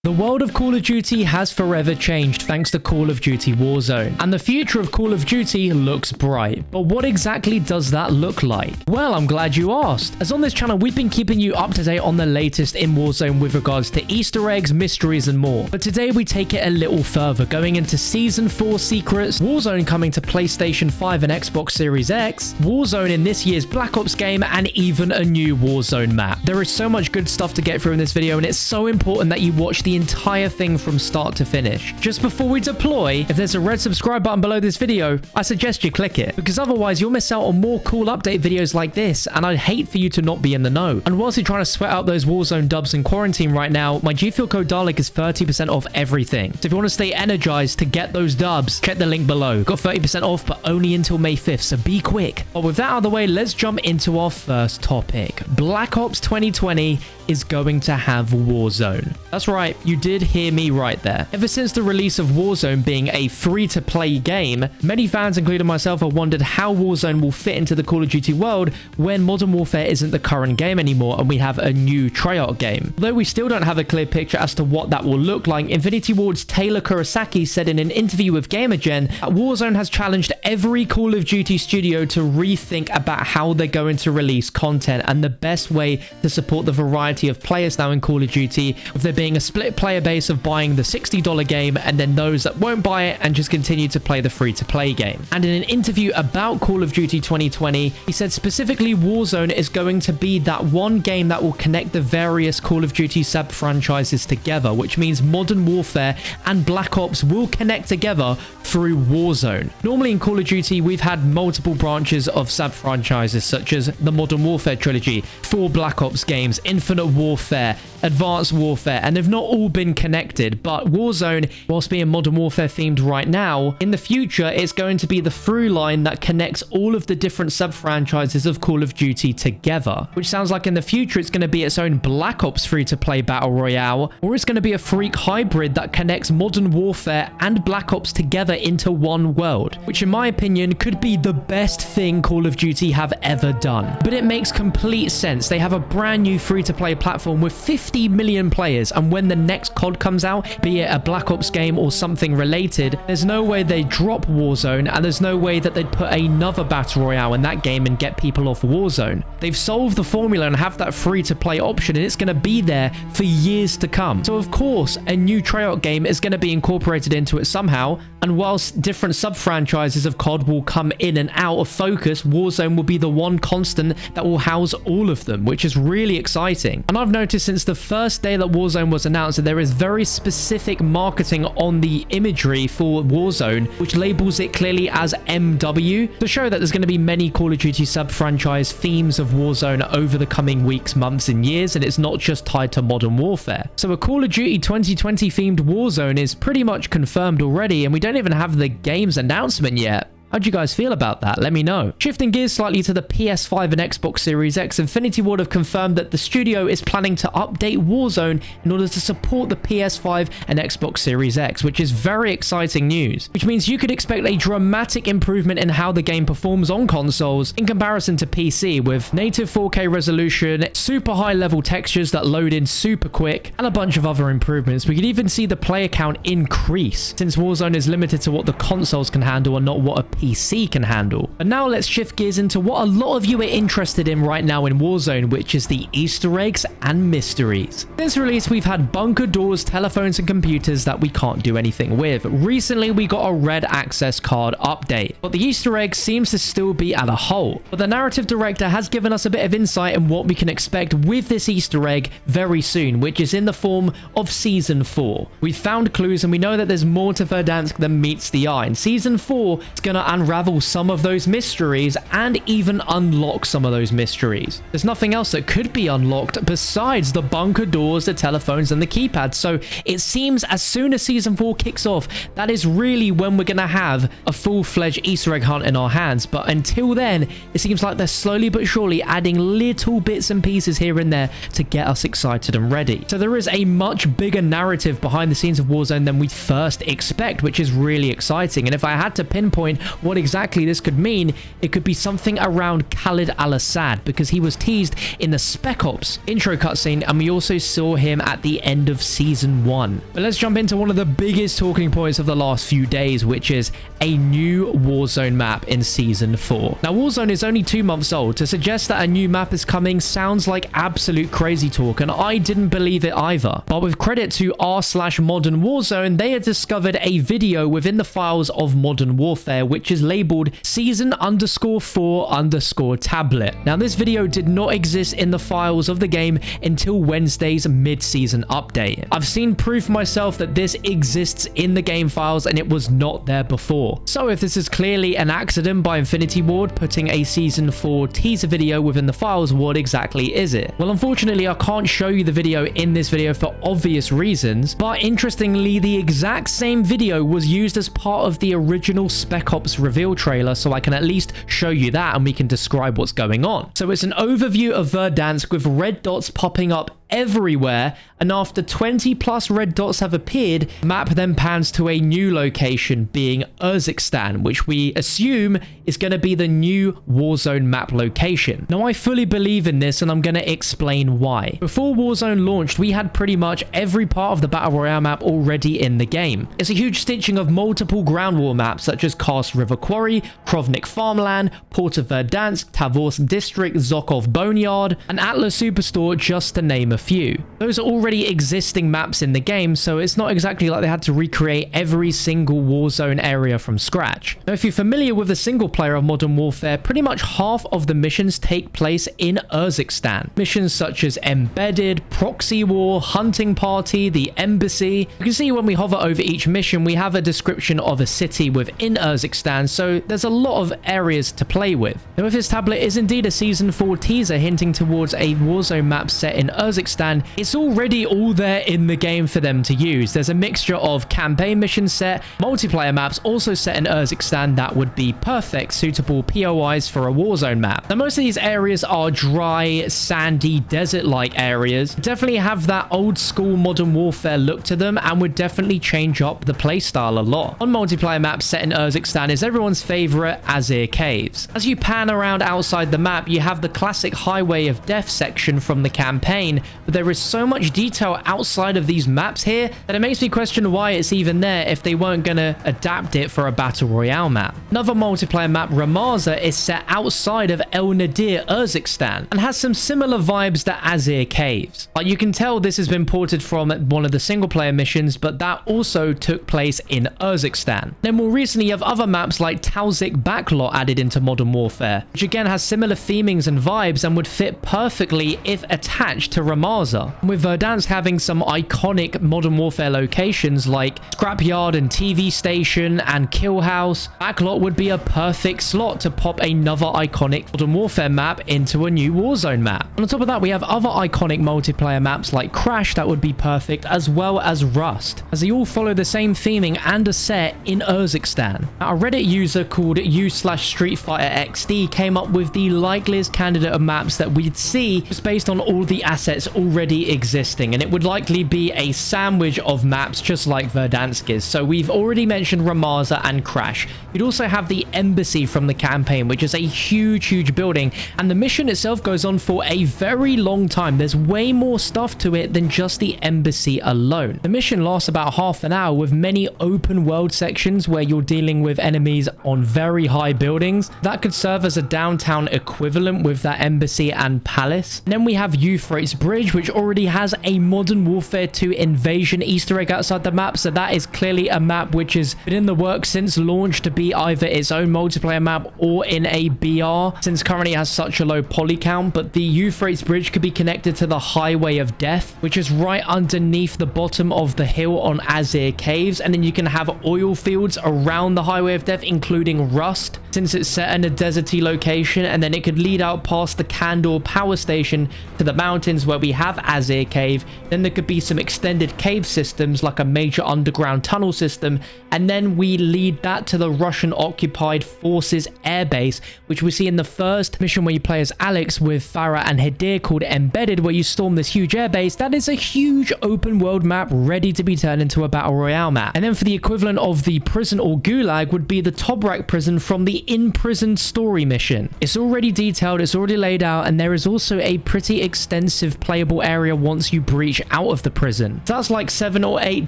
The world of Call of Duty has forever changed thanks to Call of Duty Warzone, and the future of Call of Duty looks bright. But what exactly does that look like? Well, I'm glad you asked, as on this channel we've been keeping you up to date on the latest in Warzone with regards to Easter eggs, mysteries and more. But today we take it a little further, going into Season 4 secrets, Warzone coming to PlayStation 5 and Xbox Series X, Warzone in this year's Black Ops game, and even a new Warzone map. There is so much good stuff to get through in this video, and it's so important that you watch the entire thing from start to finish. Just before we deploy, if there's a red subscribe button below this video, I suggest you click it, because otherwise you'll miss out on more cool update videos like this, and I'd hate for you to not be in the know. And whilst you're trying to sweat out those Warzone dubs in quarantine right now, my G Fuel code Dalek is 30% off everything. So if you want to stay energized to get those dubs, check the link below. Got 30% off, but only until May 5th, so be quick. But with that out of the way, let's jump into our first topic. Black Ops 2020 is going to have Warzone. That's right, you did hear me right there. Ever since the release of Warzone being a free-to-play game, many fans, including myself, have wondered how Warzone will fit into the Call of Duty world when Modern Warfare isn't the current game anymore and we have a new Treyarch game. Although we still don't have a clear picture as to what that will look like, Infinity Ward's Taylor Kurosaki said in an interview with GamerGen that Warzone has challenged every Call of Duty studio to rethink about how they're going to release content and the best way to support the variety of players now in Call of Duty, with there being a split player base of buying the $60 game and then those that won't buy it and just continue to play the free-to-play game. And in an interview about Call of Duty 2020, he said specifically Warzone is going to be that one game that will connect the various Call of Duty sub-franchises together, which means Modern Warfare and Black Ops will connect together through Warzone. Normally in Call of Duty, we've had multiple branches of sub-franchises such as the Modern Warfare trilogy, 4 Black Ops games, Infinite Warfare, Advanced Warfare, and they've not all been connected. But Warzone, whilst being Modern Warfare themed right now, in the future it's going to be the through line that connects all of the different sub-franchises of Call of Duty together, which sounds like in the future it's going to be its own Black Ops free-to-play battle royale, or it's going to be a freak hybrid that connects Modern Warfare and Black Ops together into one world, which in my opinion could be the best thing Call of Duty have ever done. But it makes complete sense. They have a brand new free-to-play platform with 50 million players, and when the next COD comes out, be it a Black Ops game or something related, there's no way they'd drop Warzone, and there's no way that they'd put another battle royale in that game and get people off Warzone. They've solved the formula and have that free-to-play option, and it's going to be there for years to come. So of course a new Treyarch game is going to be incorporated into it somehow, and whilst different sub-franchises of COD will come in and out of focus, Warzone will be the one constant that will house all of them, which is really exciting. And I've noticed since the first day that Warzone was announced that there is very specific marketing on the imagery for Warzone, which labels it clearly as MW, to show that there's going to be many Call of Duty sub-franchise themes of Warzone over the coming weeks, months and years, and it's not just tied to Modern Warfare. So a Call of Duty 2020 themed Warzone is pretty much confirmed already, and we don't even have the game's announcement yet. How'd you guys feel about that? Let me know. Shifting gears slightly to the PS5 and Xbox Series X, Infinity Ward have confirmed that the studio is planning to update Warzone in order to support the PS5 and Xbox Series X, which is very exciting news, which means you could expect a dramatic improvement in how the game performs on consoles in comparison to PC, with native 4K resolution, super high level textures that load in super quick, and a bunch of other improvements. We could even see the player count increase, since Warzone is limited to what the consoles can handle and not what a PC can handle. But now let's shift gears into what a lot of you are interested in right now in Warzone, which is the Easter eggs and mysteries. Since release, we've had bunker doors, telephones, and computers that we can't do anything with. Recently, we got a red access card update, but the Easter egg seems to still be at a halt. But the narrative director has given us a bit of insight in what we can expect with this Easter egg very soon, which is in the form of Season 4. We've found clues and we know that there's more to Verdansk than meets the eye. In Season 4, it's gonna unravel some of those mysteries and even unlock some of those mysteries. There's nothing else that could be unlocked besides the bunker doors, the telephones, and the keypads. So it seems as soon as Season 4 kicks off, that is really when we're going to have a full-fledged Easter egg hunt in our hands. But until then, it seems like they're slowly but surely adding little bits and pieces here and there to get us excited and ready. So there is a much bigger narrative behind the scenes of Warzone than we first expect, which is really exciting. And if I had to pinpoint what exactly this could mean, it could be something around Khalid al-Assad, because he was teased in the Spec Ops intro cutscene, and we also saw him at the end of Season 1. But let's jump into one of the biggest talking points of the last few days, which is a new Warzone map in Season 4. Now, Warzone is only 2 months old. To suggest that a new map is coming sounds like absolute crazy talk, and I didn't believe it either. But with credit to r/Modern Warzone, they had discovered a video within the files of Modern Warfare, which is labeled Season_4_tablet. Now, this video did not exist in the files of the game until Wednesday's mid-season update. I've seen proof myself that this exists in the game files, and it was not there before. So if this is clearly an accident by Infinity Ward putting a Season 4 teaser video within the files, what exactly is it? Well, unfortunately, I can't show you the video in this video for obvious reasons, but interestingly, the exact same video was used as part of the original Spec Ops reveal trailer, so I can at least show you that and we can describe what's going on. So it's an overview of Verdansk with red dots popping up everywhere, and after 20 plus red dots have appeared, map then pans to a new location, being Urzikstan, which we assume is going to be the new Warzone map location. Now, I fully believe in this, and I'm going to explain why. Before Warzone launched, we had pretty much every part of the Battle Royale map already in the game. It's a huge stitching of multiple ground war maps such as Karst River Quarry, Krovnik Farmland, Port of Verdansk, Tavorsk District, Zokov Boneyard, and Atlas Superstore, just to name a few. Those are already existing maps in the game, so it's not exactly like they had to recreate every single Warzone area from scratch. Now, if you're familiar with the single player of Modern Warfare, pretty much half of the missions take place in Urzikstan. Missions such as Embedded, Proxy War, Hunting Party, the Embassy. You can see when we hover over each mission, we have a description of a city within Urzikstan, so there's a lot of areas to play with. Now, if this tablet is indeed a Season 4 teaser hinting towards a Warzone map set in Urzikstan, it's already all there in the game for them to use. There's a mixture of campaign mission set, multiplayer maps also set in Urzikstan that would be perfect, suitable POIs for a Warzone map. Now, most of these areas are dry, sandy, desert-like areas. Definitely have that old school Modern Warfare look to them, and would definitely change up the playstyle a lot. On multiplayer maps set in Urzikstan is everyone's favorite Azir Caves. As you pan around outside the map, you have the classic Highway of Death section from the campaign, but there is so much detail outside of these maps here that it makes me question why it's even there if they weren't going to adapt it for a Battle Royale map. Another multiplayer map, Ramaza, is set outside of El Nadir, Urzikstan, and has some similar vibes to Azir Caves. Like, you can tell this has been ported from one of the single player missions, but that also took place in Urzikstan. Then more recently, you have other maps like Talzik Backlot added into Modern Warfare, which again has similar themings and vibes and would fit perfectly if attached to Ramaza. With Verdansk having some iconic Modern Warfare locations like Scrapyard and TV Station and Kill House, Backlot would be a perfect slot to pop another iconic Modern Warfare map into a new Warzone map. And on top of that, we have other iconic multiplayer maps like Crash that would be perfect, as well as Rust, as they all follow the same theming and are set in Urzikstan. Now, a Reddit user called u/StreetFighterXD came up with the likeliest candidate of maps that we'd see just based on all the assets already existing, and it would likely be a sandwich of maps just like Verdansk is. So we've already mentioned Ramaza and Crash. You'd also have the Embassy from the campaign, which is a huge building, and the mission itself goes on for a very long time. There's way more stuff to it than just the Embassy alone. The mission lasts about half an hour with many open world sections where you're dealing with enemies on very high buildings. That could serve as a downtown equivalent with that Embassy and Palace. And then we have Euphrates Bridge, which already has a Modern Warfare 2 invasion Easter egg outside the map, so that is clearly a map which has been in the works since launch to be either its own multiplayer map or in a BR, since currently it has such a low poly count. But the Euphrates Bridge could be connected to the Highway of Death, which is right underneath the bottom of the hill on Azir Caves, and then you can have oil fields around the Highway of Death, including Rust, since it's set in a deserty location, and then it could lead out past the Kandor power station to the mountains where we have Azir Cave, then there could be some extended cave systems like a major underground tunnel system, and then we lead that to the Russian occupied forces airbase, which we see in the first mission where you play as Alex with Farah and Hadir, called Embedded, where you storm this huge airbase. That is a huge open world map ready to be turned into a battle royale map. And then for the equivalent of the prison or gulag would be the Tobrak prison from the In Prison story mission. It's already detailed, it's already laid out, and there is also a pretty extensive playable area once you breach out of the prison. So that's like 7 or 8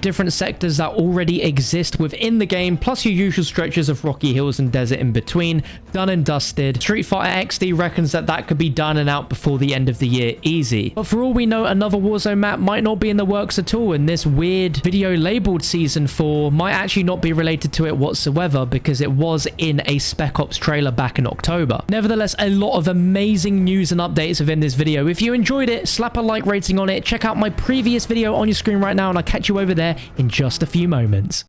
different sectors that already exist within the game, plus your usual stretches of rocky hills and desert in between. Done and dusted. Street Fighter XD reckons that that could be done and out before the end of the year easy. But for all we know, another Warzone map might not be in the works at all, and this weird video labeled Season 4 might actually not be related to it whatsoever, because it was in a Spec Ops trailer back in October. Nevertheless, a lot of amazing news and updates within this video. If you enjoyed it, slap a like rating on it. Check out my previous video on your screen right now, and I'll catch you over there in just a few moments.